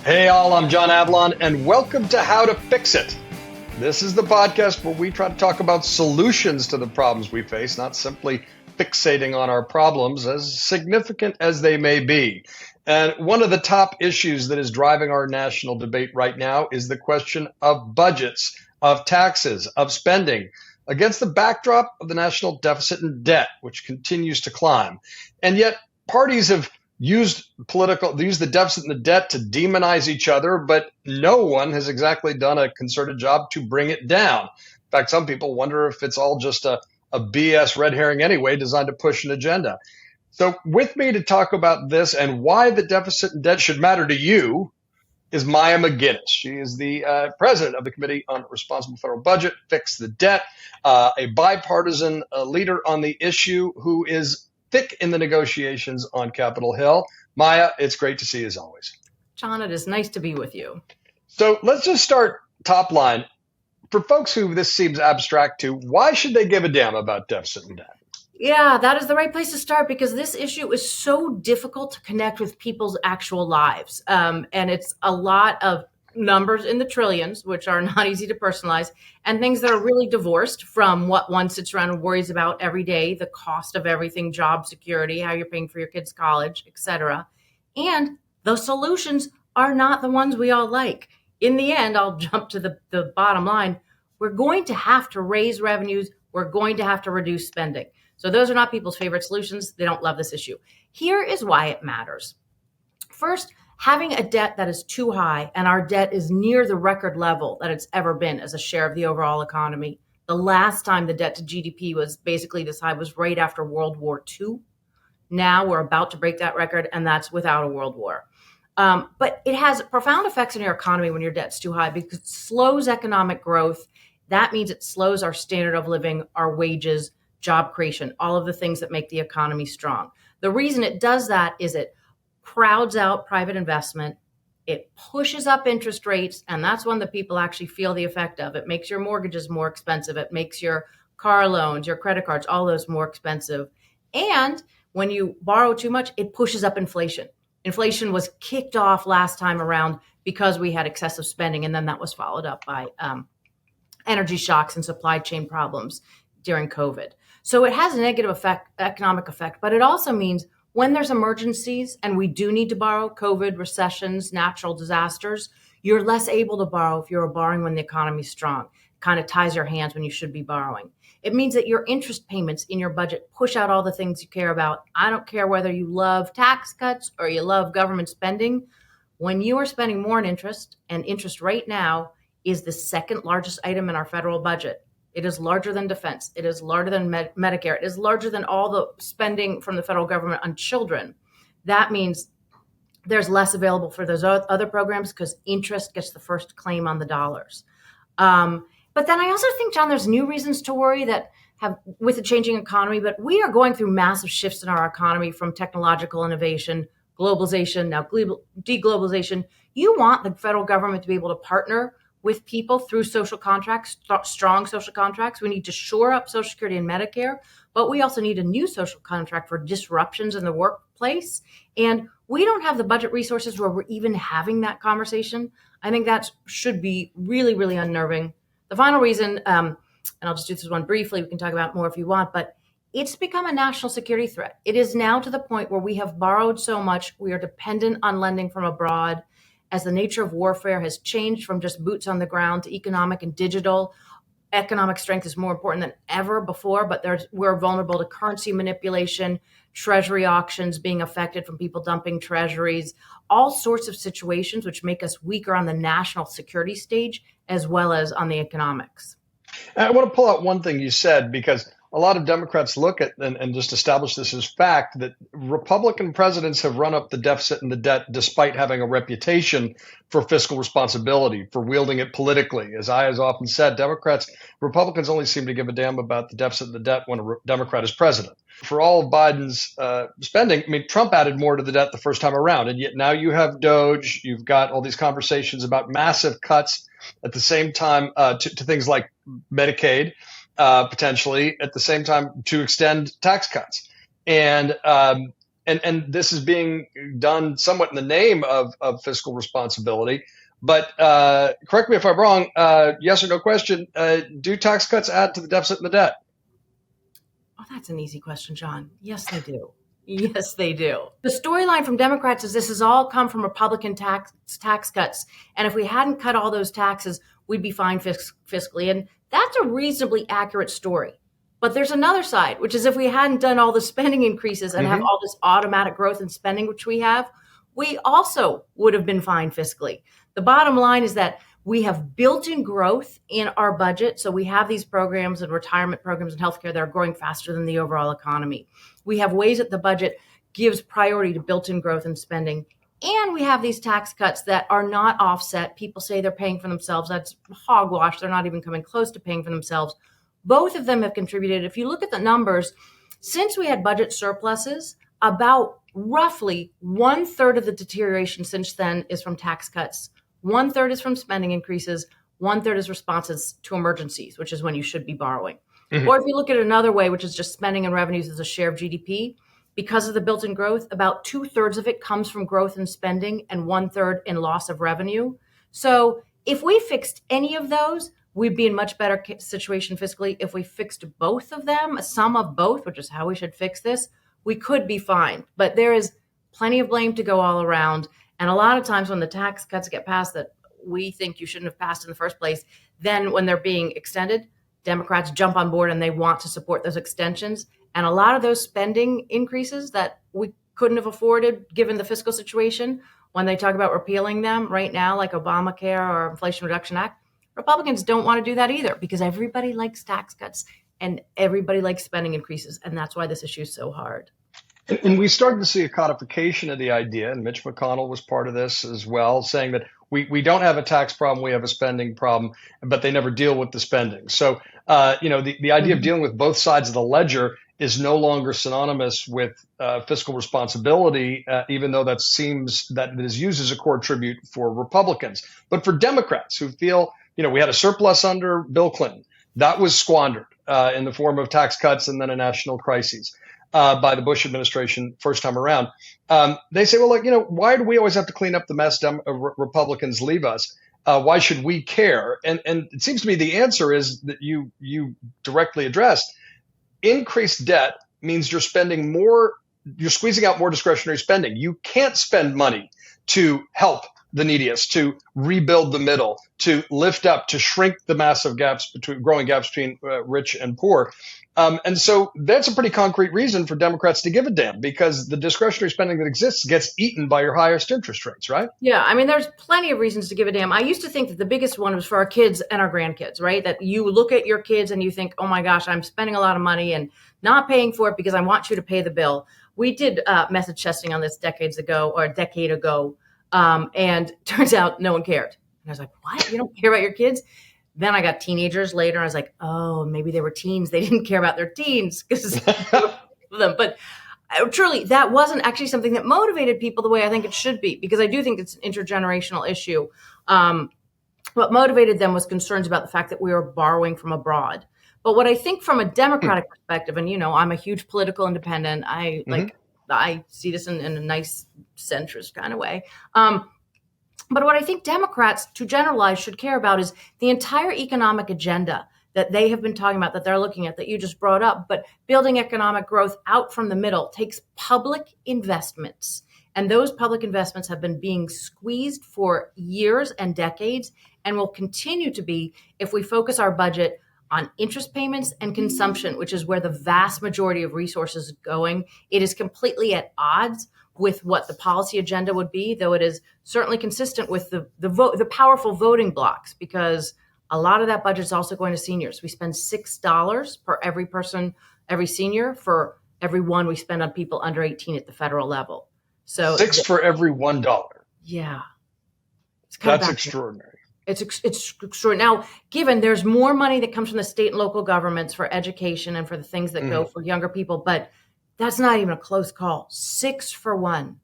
Hey all, I'm John Avlon, and welcome to How to Fix It. This is the podcast where we try to talk about solutions to the problems we face, not simply fixating on our problems, as significant as they may be. And one of the top issues that is driving our national debate right now is the question of budgets, of taxes, of spending, against the backdrop of the national deficit and debt, which continues to climb. And yet, parties have used the deficit and the debt to demonize each other, but no one has exactly done a concerted job to bring it down. In fact, some people wonder if it's all just a BS red herring anyway, designed to push an agenda. So with me to talk about this and why the deficit and debt should matter to you is Maya MacGuineas. She is the president of the Committee on Responsible Federal Budget, Fix the Debt, a bipartisan leader on the issue who is thick in the negotiations on Capitol Hill. Maya, it's great to see you as always. John, it is nice to be with you. So let's just start top line. For folks who this seems abstract to, why should they give a damn about deficit and debt? Yeah, that is the right place to start because this issue is so difficult to connect with people's actual lives. And it's a lot of numbers in the trillions, which are not easy to personalize, and things that are really divorced from what one sits around and worries about every day, the cost of everything, job security, how you're paying for your kids' college, etc. And the solutions are not the ones we all like. In the end, I'll jump to the bottom line. We're going to have to raise revenues. We're going to have to reduce spending. So those are not people's favorite solutions. They don't love this issue. Here is why it matters. First, having a debt that is too high, and our debt is near the record level that it's ever been as a share of the overall economy. The last time the debt to GDP was basically this high was right after World War II. Now we're about to break that record, and that's without a world war. But it has profound effects on your economy when your debt's too high because it slows economic growth. That means it slows our standard of living, our wages, job creation, all of the things that make the economy strong. The reason it does that is it crowds out private investment. It pushes up interest rates, and that's one that people actually feel the effect of. It makes your mortgages more expensive. It makes your car loans, your credit cards, all those more expensive. And when you borrow too much, it pushes up inflation. Inflation was kicked off last time around because we had excessive spending, and then that was followed up by energy shocks and supply chain problems during COVID. So it has a negative economic effect, but it also means when there's emergencies and we do need to borrow, COVID, recessions, natural disasters, you're less able to borrow if you're borrowing when the economy's strong. It kind of ties your hands when you should be borrowing. It means that your interest payments in your budget push out all the things you care about. I don't care whether you love tax cuts or you love government spending. When you are spending more in interest, and interest right now is the second largest item in our federal budget. It is larger than defense. It is larger than Medicare. It is larger than all the spending from the federal government on children. That means there's less available for those other programs because interest gets the first claim on the dollars. But then I also think, John, there's new reasons to worry that have with the changing economy, but we are going through massive shifts in our economy from technological innovation, globalization, now deglobalization. You want the federal government to be able to partner with people through social contracts, strong social contracts. We need to shore up Social Security and Medicare, but we also need a new social contract for disruptions in the workplace. And we don't have the budget resources where we're even having that conversation. I think that should be really, really unnerving. The final reason, and I'll just do this one briefly, we can talk about it more if you want, but it's become a national security threat. It is now to the point where we have borrowed so much, we are dependent on lending from abroad. As the nature of warfare has changed from just boots on the ground to economic and digital, economic strength is more important than ever before, but we're vulnerable to currency manipulation, treasury auctions being affected from people dumping treasuries, all sorts of situations which make us weaker on the national security stage as well as on the economics. I want to pull out one thing you said, because a lot of Democrats look at and just establish this as fact that Republican presidents have run up the deficit and the debt despite having a reputation for fiscal responsibility, for wielding it politically. As I has often said, Republicans only seem to give a damn about the deficit and the debt when a Democrat is president. For all of Biden's spending, I mean, Trump added more to the debt the first time around, and yet now you have Doge, you've got all these conversations about massive cuts at the same time to things like Medicaid, potentially at the same time to extend tax cuts. And and this is being done somewhat in the name of fiscal responsibility. But correct me if I'm wrong, yes or no question, do tax cuts add to the deficit and the debt? Oh, that's an easy question, John. Yes, they do. Yes, they do. The storyline from Democrats is this has all come from Republican tax cuts. And if we hadn't cut all those taxes, we'd be fine fiscally. And that's a reasonably accurate story. But there's another side, which is if we hadn't done all the spending increases and have all this automatic growth in spending, which we have, we also would have been fine fiscally. The bottom line is that we have built-in growth in our budget. So we have these programs and retirement programs and healthcare that are growing faster than the overall economy. We have ways that the budget gives priority to built-in growth and spending. And we have these tax cuts that are not offset. People say they're paying for themselves. That's hogwash. They're not even coming close to paying for themselves. Both of them have contributed. If you look at the numbers, since we had budget surpluses, about roughly 1/3 of the deterioration since then is from tax cuts. 1/3 is from spending increases. 1/3 is responses to emergencies, which is when you should be borrowing. Or if you look at it another way, which is just spending and revenues as a share of GDP, because of the built-in growth, about 2/3 of it comes from growth in spending and 1/3 in loss of revenue. So if we fixed any of those, we'd be in much better situation fiscally. If we fixed both of them, a sum of both, which is how we should fix this, we could be fine. But there is plenty of blame to go all around. And a lot of times when the tax cuts get passed that we think you shouldn't have passed in the first place, then when they're being extended, Democrats jump on board and they want to support those extensions. And a lot of those spending increases that we couldn't have afforded given the fiscal situation, when they talk about repealing them right now, like Obamacare or Inflation Reduction Act, Republicans don't want to do that either because everybody likes tax cuts and everybody likes spending increases. And that's why this issue is so hard. And we started to see a codification of the idea, and Mitch McConnell was part of this as well, saying that we don't have a tax problem, we have a spending problem, but they never deal with the spending. So, the idea of dealing with both sides of the ledger is no longer synonymous with fiscal responsibility, even though that seems that it is used as a core tribute for Republicans. But for Democrats who feel, we had a surplus under Bill Clinton, that was squandered in the form of tax cuts and then a national crisis. By the Bush administration first time around. They say, well, why do we always have to clean up the mess Republicans leave us? Why should we care? And it seems to me the answer is that you directly addressed. Increased debt means you're spending more, you're squeezing out more discretionary spending. You can't spend money to help the neediest, to rebuild the middle, to lift up, to shrink the massive growing gaps between rich and poor. And so that's a pretty concrete reason for Democrats to give a damn, because the discretionary spending that exists gets eaten by your highest interest rates, right? Yeah, I mean, there's plenty of reasons to give a damn. I used to think that the biggest one was for our kids and our grandkids, right? That you look at your kids and you think, oh my gosh, I'm spending a lot of money and not paying for it because I want you to pay the bill. We did message testing on this a decade ago. And turns out no one cared. And I was like, what? You don't care about your kids? Then I got teenagers later. I was like, oh, maybe they were teens. They didn't care about their teens because them. But truly, that wasn't actually something that motivated people the way I think it should be, because I do think it's an intergenerational issue. What motivated them was concerns about the fact that we were borrowing from abroad. But what I think from a Democratic perspective, and, I'm a huge political independent. I see this in a nice centrist kind of way. But what I think Democrats, to generalize, should care about is the entire economic agenda that they have been talking about, that they're looking at, that you just brought up. But building economic growth out from the middle takes public investments. And those public investments have been being squeezed for years and decades and will continue to be if we focus our budget on interest payments and consumption, which is where the vast majority of resources is going. It is completely at odds with what the policy agenda would be, though it is certainly consistent with the powerful voting blocks, because a lot of that budget is also going to seniors. We spend $6 per every senior for every one we spend on people under 18 at the federal level. So $6 for every $1. Yeah. That's extraordinary. It's extraordinary. Now, given there's more money that comes from the state and local governments for education and for the things that go for younger people, but that's not even a close call. 6 for 1.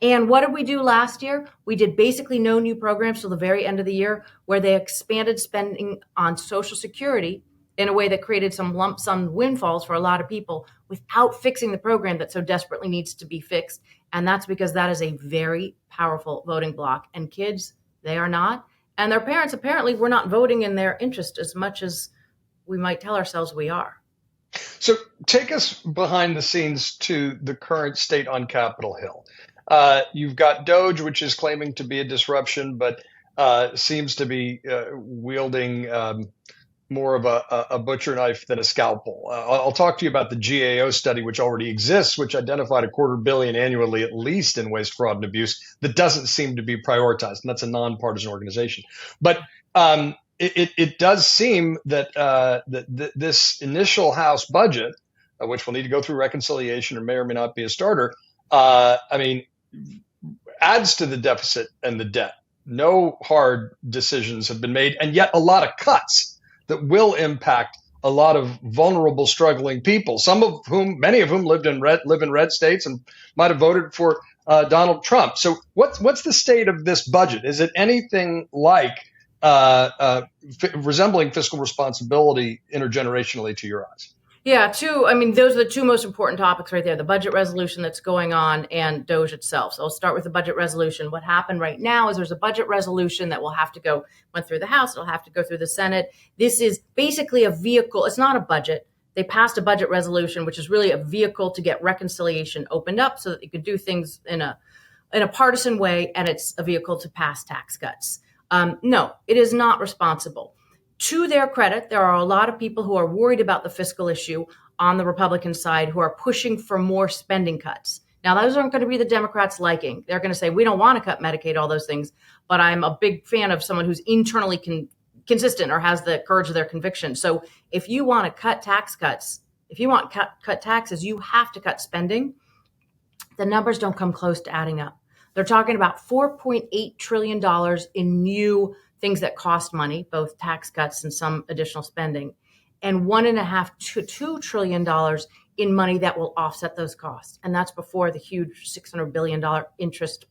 And what did we do last year? We did basically no new programs till the very end of the year, where they expanded spending on Social Security in a way that created some lump sum windfalls for a lot of people. without fixing the program that so desperately needs to be fixed. And that's because that is a very powerful voting bloc. And kids, they are not. And their parents apparently were not voting in their interest as much as we might tell ourselves we are. So take us behind the scenes to the current state on Capitol Hill. You've got Doge, which is claiming to be a disruption, but seems to be wielding more of a butcher knife than a scalpel. I'll talk to you about the GAO study, which already exists, which identified $250 million annually, at least in waste, fraud, and abuse, that doesn't seem to be prioritized. And that's a nonpartisan organization. But it does seem that this initial House budget, which will need to go through reconciliation and may or may not be a starter, adds to the deficit and the debt. No hard decisions have been made, and yet a lot of cuts that will impact a lot of vulnerable, struggling people. Many of whom live in red states and might have voted for Donald Trump. So, what's the state of this budget? Is it anything like resembling fiscal responsibility intergenerationally to your eyes? Yeah, those are the two most important topics right there, the budget resolution that's going on and Doge itself. So I'll start with the budget resolution. What happened right now is there's a budget resolution that will have to went through the House, it'll have to go through the Senate. This is basically a vehicle. It's not a budget. They passed a budget resolution, which is really a vehicle to get reconciliation opened up so that you could do things in a partisan way, and it's a vehicle to pass tax cuts. No, it is not responsible. To their credit, there are a lot of people who are worried about the fiscal issue on the Republican side who are pushing for more spending cuts. Now, those aren't going to be the Democrats' liking. They're going to say, we don't want to cut Medicaid, all those things. But I'm a big fan of someone who's internally consistent or has the courage of their conviction. So if you want to cut tax cuts, if you want to cut taxes, you have to cut spending. The numbers don't come close to adding up. They're talking about $4.8 trillion in new things that cost money, both tax cuts and some additional spending, and $1.5 to $2 trillion in money that will offset those costs. And that's before the huge $600 billion interest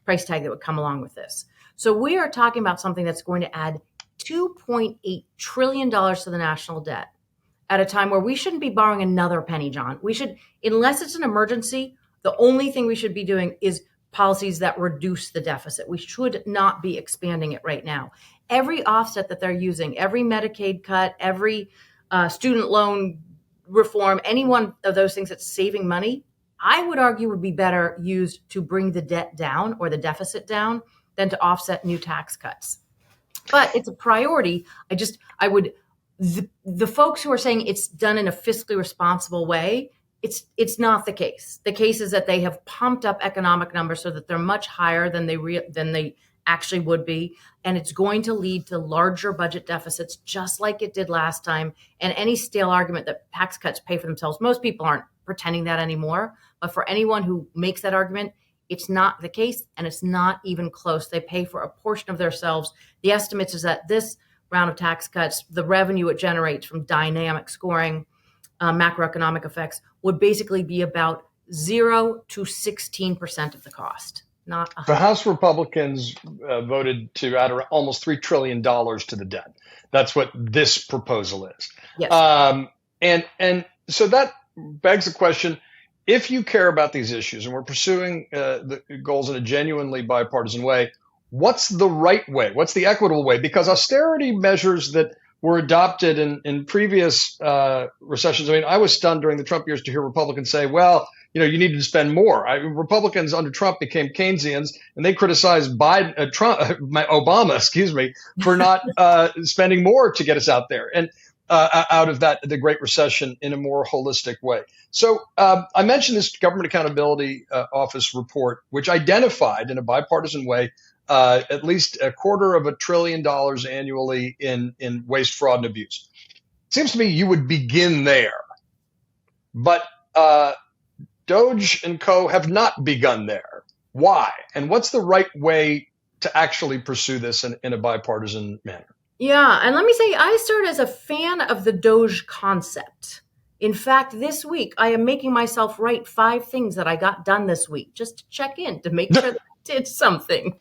price tag that would come along with this. So we are talking about something that's going to add $2.8 trillion to the national debt at a time where we shouldn't be borrowing another penny, John. We should, unless it's an emergency, the only thing we should be doing is policies that reduce the deficit. We should not be expanding it right now. Every offset that they're using, every Medicaid cut, every student loan reform, any one of those things that's saving money, I would argue would be better used to bring the debt down or the deficit down than to offset new tax cuts. But it's a priority. The folks who are saying it's done in a fiscally responsible way, it's not the case. The case is that they have pumped up economic numbers so that they're much higher than they actually would be, and it's going to lead to larger budget deficits, just like it did last time. And any stale argument that tax cuts pay for themselves, most people aren't pretending that anymore. But for anyone who makes that argument, it's not the case, and it's not even close. They pay for a portion of themselves. The estimates is that this round of tax cuts, the revenue it generates from dynamic scoring, macroeconomic effects, would basically be about 0 to 16% of the cost. Not the House Republicans voted to add almost $3 trillion to the debt. That's what this proposal is. Yes. And so that begs the question, if you care about these issues and we're pursuing the goals in a genuinely bipartisan way, what's the right way? What's the equitable way? Because austerity measures that were adopted in previous recessions. I mean, I was stunned during the Trump years to hear Republicans say, well, you needed to spend more. Republicans under Trump became Keynesians, and they criticized Obama, for not spending more to get us out there and out of the Great Recession in a more holistic way. So I mentioned this Government Accountability Office report, which identified in a bipartisan way at least $250 billion annually in waste, fraud, and abuse. It seems to me you would begin there. But Doge and co. have not begun there. Why? And what's the right way to actually pursue this in a bipartisan manner? Yeah, and let me say, I started as a fan of the Doge concept. In fact, this week, I am making myself write 5 things that I got done this week, just to check in, to make sure that did something.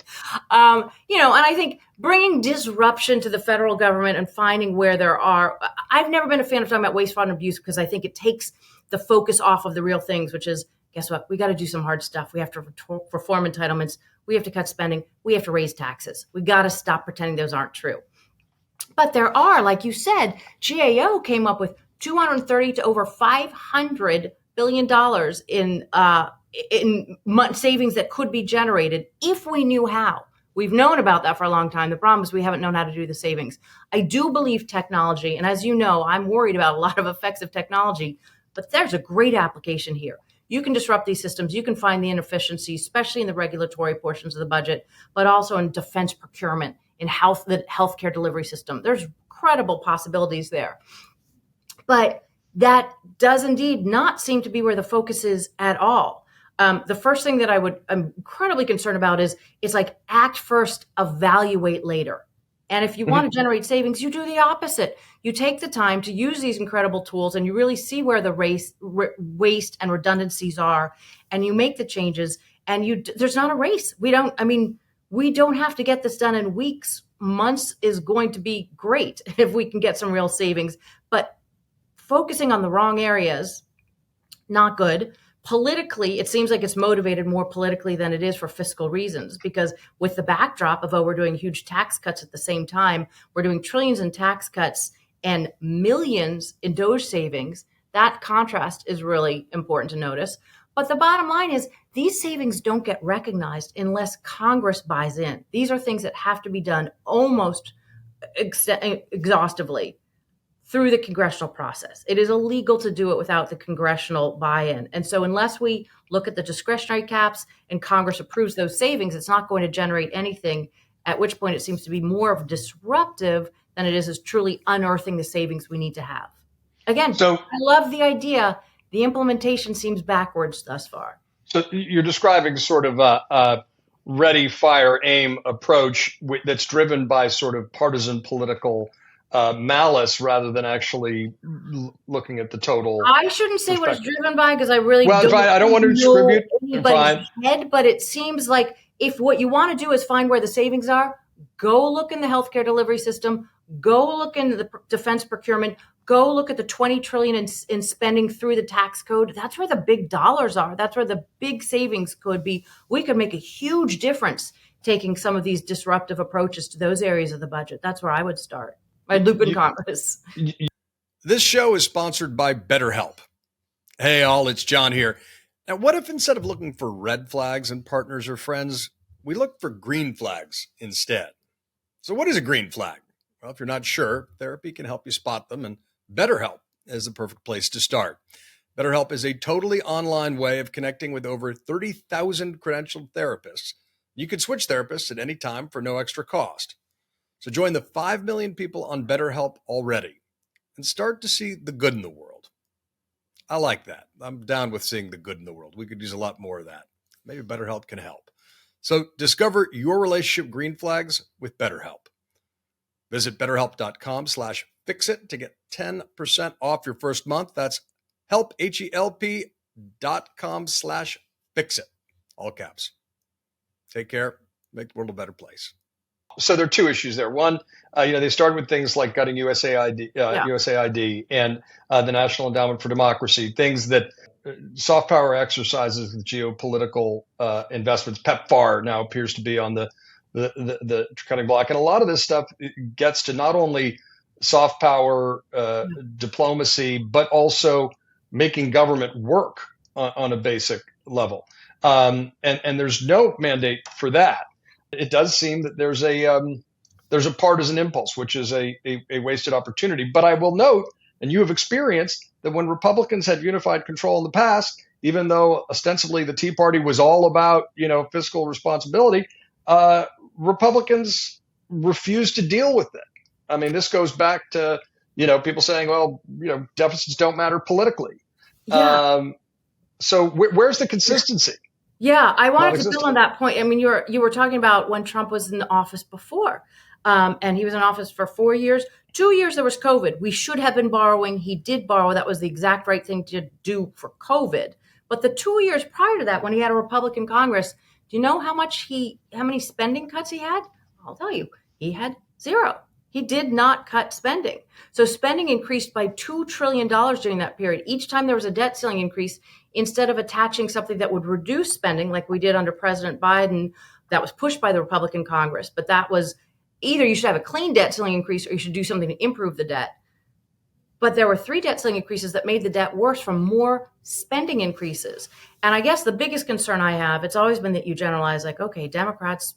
And I think bringing disruption to the federal government and finding where there are, I've never been a fan of talking about waste, fraud, and abuse because I think it takes the focus off of the real things, which is, guess what? We got to do some hard stuff. We have to reform entitlements. We have to cut spending. We have to raise taxes. We got to stop pretending those aren't true. But there are, like you said, GAO came up with 230 to over $500 billion in savings that could be generated if we knew how. We've known about that for a long time. The problem is we haven't known how to do the savings. I do believe technology, and as you know, I'm worried about a lot of effects of technology, but there's a great application here. You can disrupt these systems. You can find the inefficiencies, especially in the regulatory portions of the budget, but also in defense procurement, in the healthcare delivery system. There's incredible possibilities there. But that does indeed not seem to be where the focus is at all. The first thing that I'm incredibly concerned about is it's like act first, evaluate later. And if you want to generate savings, you do the opposite. You take the time to use these incredible tools and you really see where the waste and redundancies are, and you make the changes. And there's not a race. We don't have to get this done in weeks. Months is going to be great if we can get some real savings. But focusing on the wrong areas, not good. Politically, it seems like it's motivated more politically than it is for fiscal reasons, because with the backdrop of, we're doing huge tax cuts at the same time, we're doing trillions in tax cuts and millions in DOGE savings, that contrast is really important to notice. But the bottom line is these savings don't get recognized unless Congress buys in. These are things that have to be done almost exhaustively through the congressional process. It is illegal to do it without the congressional buy-in. And so unless we look at the discretionary caps and Congress approves those savings, it's not going to generate anything, at which point it seems to be more of disruptive than it is truly unearthing the savings we need to have. Again, I love the idea. The implementation seems backwards thus far. So you're describing sort of a ready, fire, aim approach that's driven by sort of partisan political malice rather than actually looking at the total. I shouldn't say what it's driven by because I really I don't want to distribute anybody's head, but it seems like if what you want to do is find where the savings are, go look in the healthcare delivery system, go look in the defense procurement, go look at the $20 trillion in spending through the tax code. That's where the big dollars are. That's where the big savings could be. We could make a huge difference taking some of these disruptive approaches to those areas of the budget. That's where I would start. My loop in Congress. This show is sponsored by BetterHelp. Hey, all, it's John here. Now, what if instead of looking for red flags in partners or friends, we look for green flags instead? So what is a green flag? Well, if you're not sure, therapy can help you spot them, and BetterHelp is the perfect place to start. BetterHelp is a totally online way of connecting with over 30,000 credentialed therapists. You can switch therapists at any time for no extra cost. So join the 5 million people on BetterHelp already and start to see the good in the world. I like that. I'm down with seeing the good in the world. We could use a lot more of that. Maybe BetterHelp can help. So discover your relationship green flags with BetterHelp. Visit BetterHelp.com/fixit to get 10% off your first month. That's help, HELP.com/fixit. All caps. Take care. Make the world a better place. So there are two issues there. One, they started with things like gutting USAID and the National Endowment for Democracy, things that soft power exercises with geopolitical investments. PEPFAR now appears to be on the cutting block. And a lot of this stuff gets to not only soft power diplomacy, but also making government work on a basic level. And there's no mandate for that. It does seem that there's a partisan impulse, which is a wasted opportunity. But I will note, and you have experienced, that when Republicans had unified control in the past, even though ostensibly the Tea Party was all about fiscal responsibility, Republicans refused to deal with it. I mean, this goes back to people saying, well, deficits don't matter politically. Yeah. So where's the consistency? Yeah, I wanted to build on that point. I mean, you were talking about when Trump was in the office before, and he was in office for 4 years. 2 years there was COVID. We should have been borrowing. He did borrow. That was the exact right thing to do for COVID. But the 2 years prior to that, when he had a Republican Congress, Do you know how many spending cuts he had? I'll tell you, he had zero. He did not cut spending. So spending increased by $2 trillion during that period. Each time there was a debt ceiling increase, instead of attaching something that would reduce spending like we did under President Biden, that was pushed by the Republican Congress. But that was either you should have a clean debt ceiling increase or you should do something to improve the debt. But there were 3 debt ceiling increases that made the debt worse from more spending increases. And I guess the biggest concern I have, it's always been that you generalize like, okay, Democrats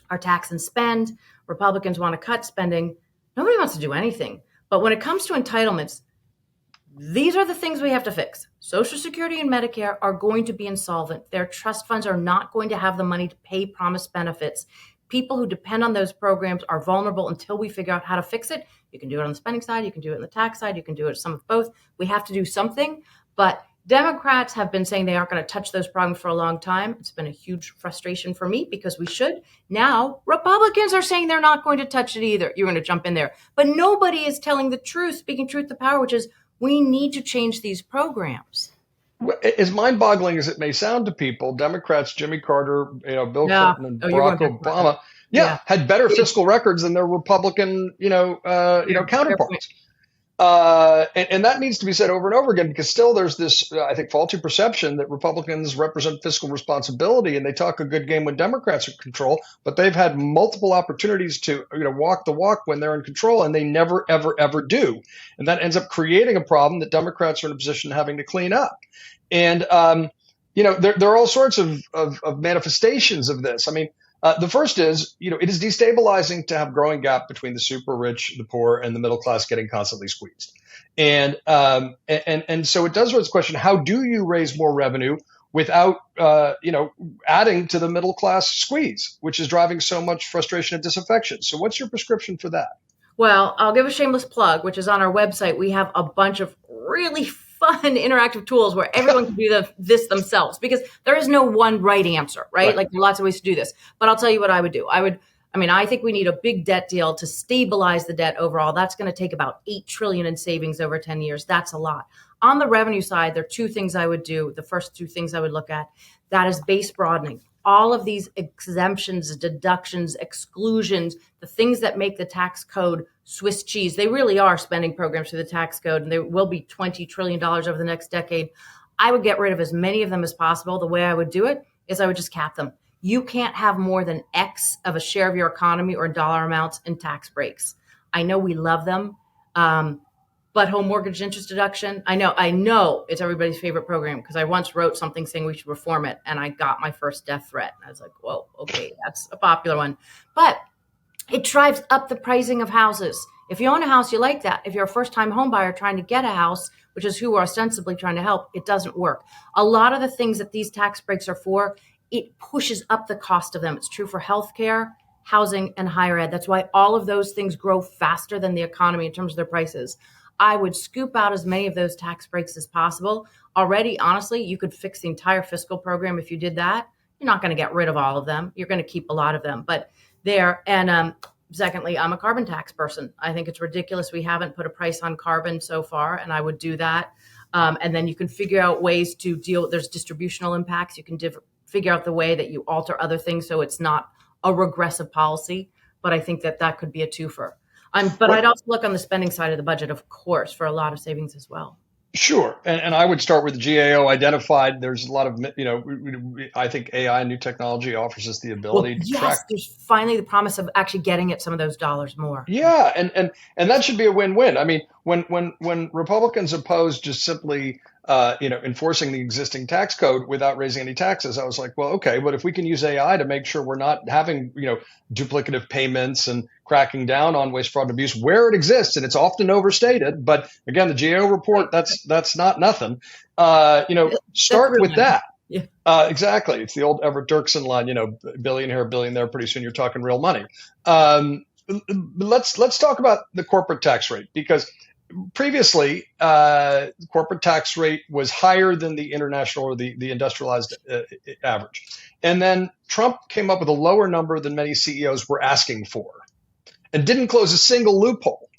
are tax and spend, Republicans want to cut spending. Nobody wants to do anything. But when it comes to entitlements, these are the things we have to fix. Social Security and Medicare are going to be insolvent. Their trust funds are not going to have the money to pay promised benefits. People who depend on those programs are vulnerable until we figure out how to fix it. You can do it on the spending side. You can do it on the tax side. You can do it some of both. We have to do something. But Democrats have been saying they aren't going to touch those programs for a long time. It's been a huge frustration for me because we should. Now, Republicans are saying they're not going to touch it either. You're going to jump in there. But nobody is telling the truth, speaking truth to power, which is we need to change these programs. As mind-boggling as it may sound to people, Democrats, Jimmy Carter, Bill Clinton, and Barack Obama, had better fiscal records than their Republican, counterparts. And that needs to be said over and over again, because still there's this, I think, faulty perception that Republicans represent fiscal responsibility, and they talk a good game when Democrats are in control, but they've had multiple opportunities to walk the walk when they're in control, and they never, ever, ever do. And that ends up creating a problem that Democrats are in a position of having to clean up. And, there are all sorts of manifestations of this. I mean, the first is, it is destabilizing to have growing gap between the super rich, the poor, and the middle class getting constantly squeezed. And so it does raise the question, how do you raise more revenue without, adding to the middle class squeeze, which is driving so much frustration and disaffection? So what's your prescription for that? Well, I'll give a shameless plug, which is on our website. We have a bunch of really fun interactive tools where everyone can do this themselves, because there is no one right answer, right? Like there are lots of ways to do this. But I'll tell you what I would do. I think we need a big debt deal to stabilize the debt overall. That's going to take about $8 trillion in savings over 10 years. That's a lot. On the revenue side, there are 2 things I would do. The first 2 things I would look at, that is base broadening. All of these exemptions, deductions, exclusions, the things that make the tax code Swiss cheese, they really are spending programs through the tax code, and there will be $20 trillion over the next decade. I would get rid of as many of them as possible. The way I would do it is I would just cap them. You can't have more than X of a share of your economy or dollar amounts in tax breaks. I know we love them, but home mortgage interest deduction, I know it's everybody's favorite program, because I once wrote something saying we should reform it, and I got my first death threat. I was like, whoa, okay, that's a popular one. But it drives up the pricing of houses. If you own a house, you like that. If you're a first-time home buyer trying to get a house, which is who we're ostensibly trying to help, it doesn't work. A lot of the things that these tax breaks are for, it pushes up the cost of them. It's true for healthcare, housing, and higher ed. That's why all of those things grow faster than the economy in terms of their prices. I would scoop out as many of those tax breaks as possible. Already, honestly, you could fix the entire fiscal program if you did that. You're not going to get rid of all of them. You're going to keep a lot of them. But there, and secondly, I'm a carbon tax person. I think it's ridiculous we haven't put a price on carbon so far, and I would do that. And then you can figure out ways to deal. There's distributional impacts. You can figure out the way that you alter other things so it's not a regressive policy. But I think that could be a twofer. But I'd also look on the spending side of the budget, of course, for a lot of savings as well. Sure. And I would start with the GAO identified. There's a lot of, I think AI and new technology offers us the ability to track. There's finally the promise of actually getting at some of those dollars more. Yeah. And that should be a win-win. I mean, when Republicans oppose just simply, enforcing the existing tax code without raising any taxes, I was like, well, okay, but if we can use AI to make sure we're not having, duplicative payments and cracking down on waste, fraud, and abuse where it exists, and it's often overstated. But again, the GAO report, that's not nothing. Start with that. Yeah. Exactly. It's the old Everett Dirksen line, billion here, billion there. Pretty soon you're talking real money. Let's talk about the corporate tax rate, because previously, the corporate tax rate was higher than the international or the industrialized average. And then Trump came up with a lower number than many CEOs were asking for and didn't close a single loophole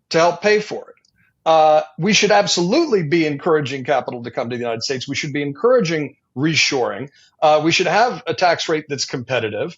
to help pay for it. We should absolutely be encouraging capital to come to the United States. We should be encouraging reshoring. We should have a tax rate that's competitive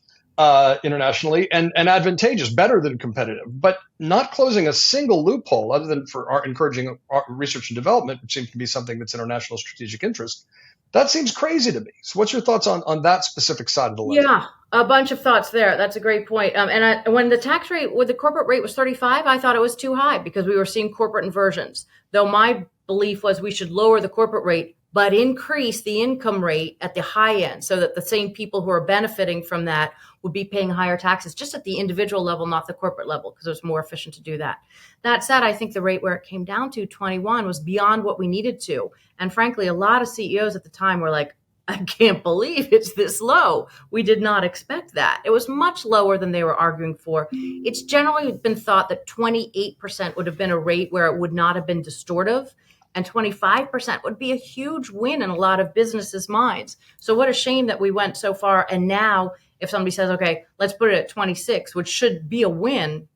internationally and advantageous, better than competitive, but not closing a single loophole other than for encouraging research and development, which seems to be something that's in our national strategic interest. That seems crazy to me. So what's your thoughts on that specific side of the ledger? Yeah, a bunch of thoughts there. That's a great point. When the tax rate, when the corporate rate was 35, I thought it was too high because we were seeing corporate inversions. Though my belief was we should lower the corporate rate, but increase the income rate at the high end so that the same people who are benefiting from that would be paying higher taxes just at the individual level, not the corporate level, because it was more efficient to do that. That said, I think the rate where it came down to 21 was beyond what we needed to. And frankly, a lot of CEOs at the time were like, I can't believe it's this low. We did not expect that. It was much lower than they were arguing for. It's generally been thought that 28% would have been a rate where it would not have been distortive, and 25% would be a huge win in a lot of businesses' minds. So what a shame that we went so far. And now if somebody says, okay, let's put it at 26, which should be a win,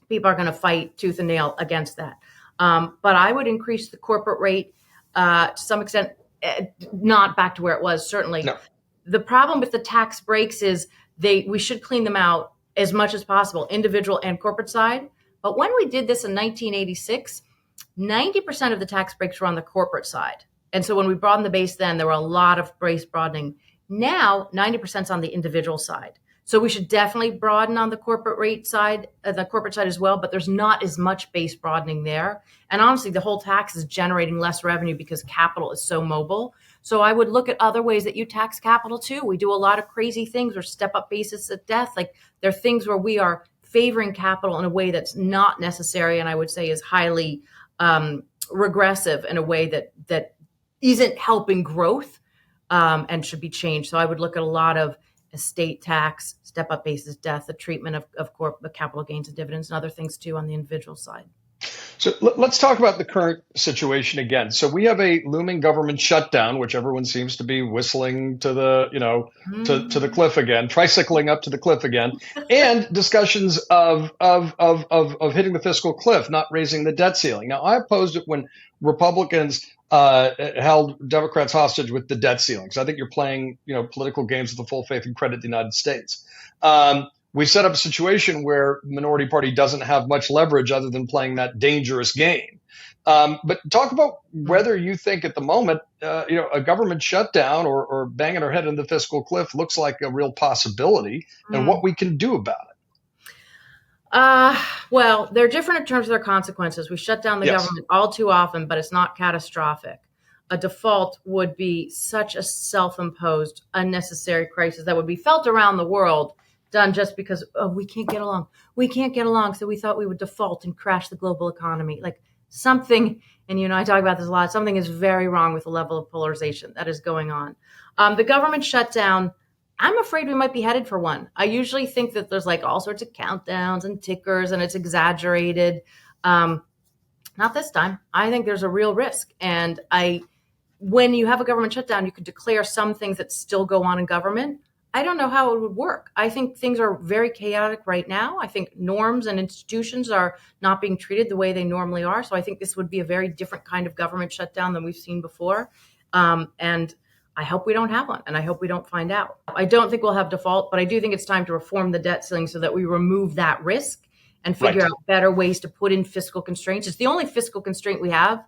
people are going to fight tooth and nail against that. But I would increase the corporate rate to some extent, not back to where it was, certainly. No. The problem with the tax breaks is we should clean them out as much as possible, individual and corporate side. But when we did this in 1986, 90% of the tax breaks were on the corporate side. And so when we broadened the base then, there were a lot of base broadening. Now, 90% is on the individual side. So we should definitely broaden on the corporate rate side, the corporate side as well, but there's not as much base broadening there. And honestly, the whole tax is generating less revenue because capital is so mobile. So I would look at other ways that you tax capital too. We do a lot of crazy things or step up basis at death. Like there are things where we are favoring capital in a way that's not necessary, and I would say is highly regressive in a way that isn't helping growth and should be changed. So I would look at a lot of estate tax, step up basis death, the treatment of capital gains and dividends, and other things too on the individual side. So let's talk about the current situation again. So we have a looming government shutdown, which everyone seems to be whistling to the, to the cliff again, tricycling up to the cliff again, and discussions of hitting the fiscal cliff, not raising the debt ceiling. Now, I opposed it when Republicans held Democrats hostage with the debt ceiling. So I think you're playing, political games with the full faith and credit of the United States. We set up a situation where the minority party doesn't have much leverage other than playing that dangerous game. But talk about whether you think at the moment, a government shutdown or banging our head in the fiscal cliff looks like a real possibility and what we can do about it. Well, they're different in terms of their consequences. We shut down the government all too often, but it's not catastrophic. A default would be such a self-imposed, unnecessary crisis that would be felt around the world, done just because we can't get along. We can't get along, so we thought we would default and crash the global economy. Like something, and I talk about this a lot, something is very wrong with the level of polarization that is going on. The government shutdown, I'm afraid we might be headed for one. I usually think that there's like all sorts of countdowns and tickers and it's exaggerated. Not this time. I think there's a real risk. And when you have a government shutdown, you could declare some things that still go on in government. I don't know how it would work. I think things are very chaotic right now. I think norms and institutions are not being treated the way they normally are. So I think this would be a very different kind of government shutdown than we've seen before. And I hope we don't have one, and I hope we don't find out. I don't think we'll have default, but I do think it's time to reform the debt ceiling so that we remove that risk and figure out better ways to put in fiscal constraints. It's the only fiscal constraint we have.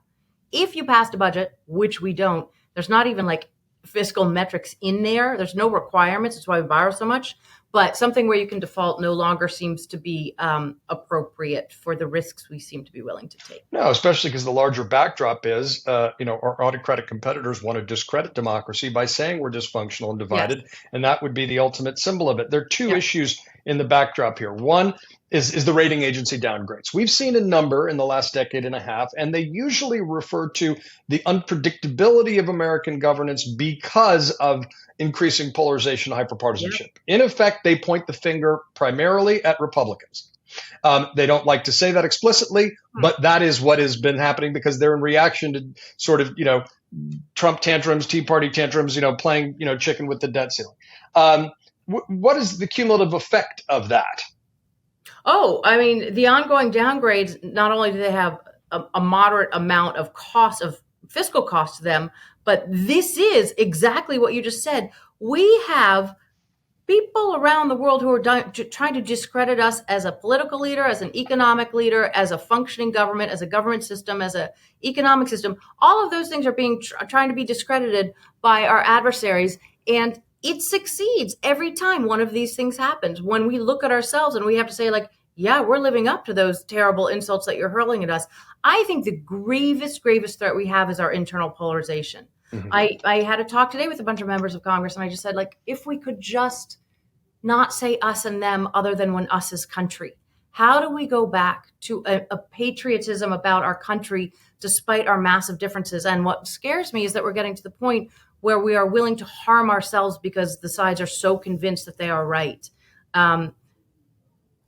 If you passed a budget, which we don't, there's not even like fiscal metrics in there. There's no requirements. That's why we borrow so much. But something where you can default no longer seems to be appropriate for the risks we seem to be willing to take. No, especially because the larger backdrop is, our autocratic competitors want to discredit democracy by saying we're dysfunctional and divided, and that would be the ultimate symbol of it. There are two issues in the backdrop here. One is the rating agency downgrades. We've seen a number in the last decade and a half, and they usually refer to the unpredictability of American governance because of increasing polarization and hyperpartisanship. In effect, they point the finger primarily at Republicans. They don't like to say that explicitly, but that is what has been happening because they're in reaction to sort of, Trump tantrums, Tea Party tantrums, playing, chicken with the debt ceiling. What is the cumulative effect of that? Oh, I mean, the ongoing downgrades, not only do they have a moderate amount of cost of fiscal cost to them, But this is exactly what you just said. We have people around the world who are trying to discredit us as a political leader, as an economic leader, as a functioning government, as a government system, as an economic system. All of those things are being trying to be discredited by our adversaries. And it succeeds every time one of these things happens. When we look at ourselves and we have to say, like, yeah, we're living up to those terrible insults that you're hurling at us. I think the gravest threat we have is our internal polarization. Mm-hmm. I had a talk today with a bunch of members of Congress, and I just said, like, if we could just not say us and them other than when us is country. How do we go back to a patriotism about our country despite our massive differences? And what scares me is that we're getting to the point where we are willing to harm ourselves because the sides are so convinced that they are right.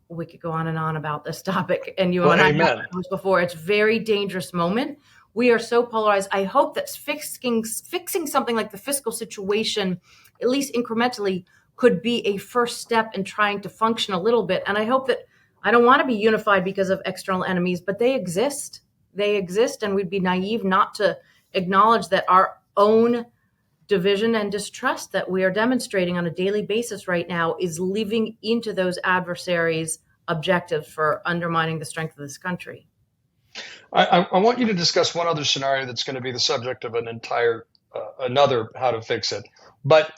We could go on and on about this topic, and you and I have this before. It's a very dangerous moment. We are so polarized. I hope that fixing something like the fiscal situation, at least incrementally, could be a first step in trying to function a little bit. And I hope that I don't want to be unified because of external enemies, but they exist. They exist, and we'd be naive not to acknowledge that our own division and distrust that we are demonstrating on a daily basis right now is living into those adversaries' objectives for undermining the strength of this country. I want you to discuss one other scenario that's going to be the subject of an entire another How to Fix It. But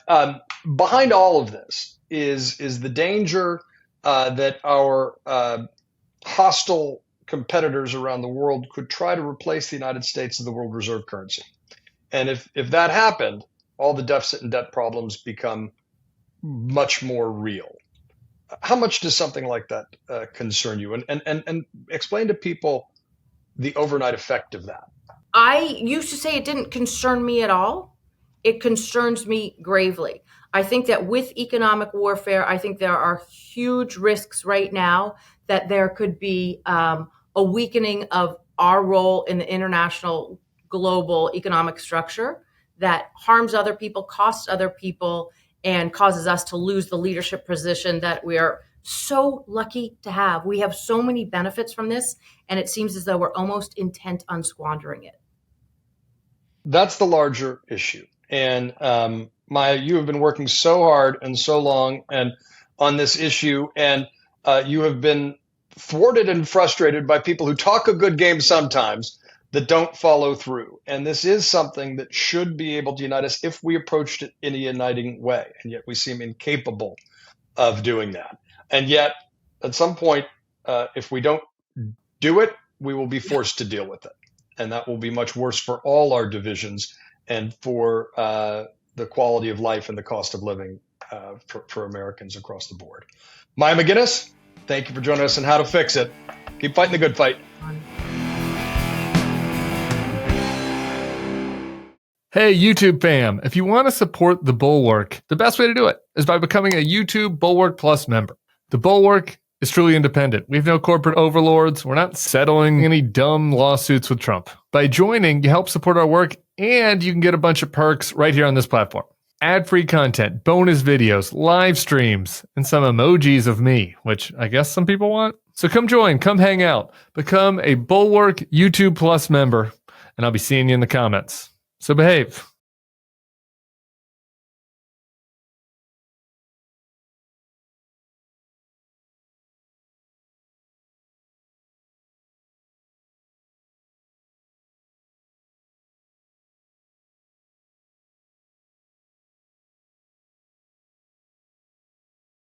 behind all of this is the danger that our hostile competitors around the world could try to replace the United States as the world reserve currency. And if that happened, all the deficit and debt problems become much more real. How much does something like that concern you? And explain to people the overnight effect of that. I used to say it didn't concern me at all. It concerns me gravely. I think that with economic warfare, I think there are huge risks right now that there could be a weakening of our role in the international global economic structure that harms other people, costs other people, and causes us to lose the leadership position that we are so lucky to have. We have so many benefits from this, and it seems as though we're almost intent on squandering it. That's the larger issue. And Maya, you have been working so hard and so long and on this issue, and you have been thwarted and frustrated by people who talk a good game sometimes that don't follow through. And this is something that should be able to unite us if we approached it in a uniting way. And yet we seem incapable of doing that. And yet, at some point, if we don't do it, we will be forced to deal with it. And that will be much worse for all our divisions and for the quality of life and the cost of living for Americans across the board. Maya MacGuineas, thank you for joining us on How to Fix It. Keep fighting the good fight. Hey, YouTube fam, if you want to support the Bulwark, the best way to do it is by becoming a YouTube Bulwark Plus member. The Bulwark is truly independent. We have no corporate overlords. We're not settling any dumb lawsuits with Trump. By joining, you help support our work, and you can get a bunch of perks right here on this platform. Ad-free content, bonus videos, live streams, and some emojis of me, which I guess some people want. So come join, come hang out, become a Bulwark YouTube Plus member, and I'll be seeing you in the comments. So behave.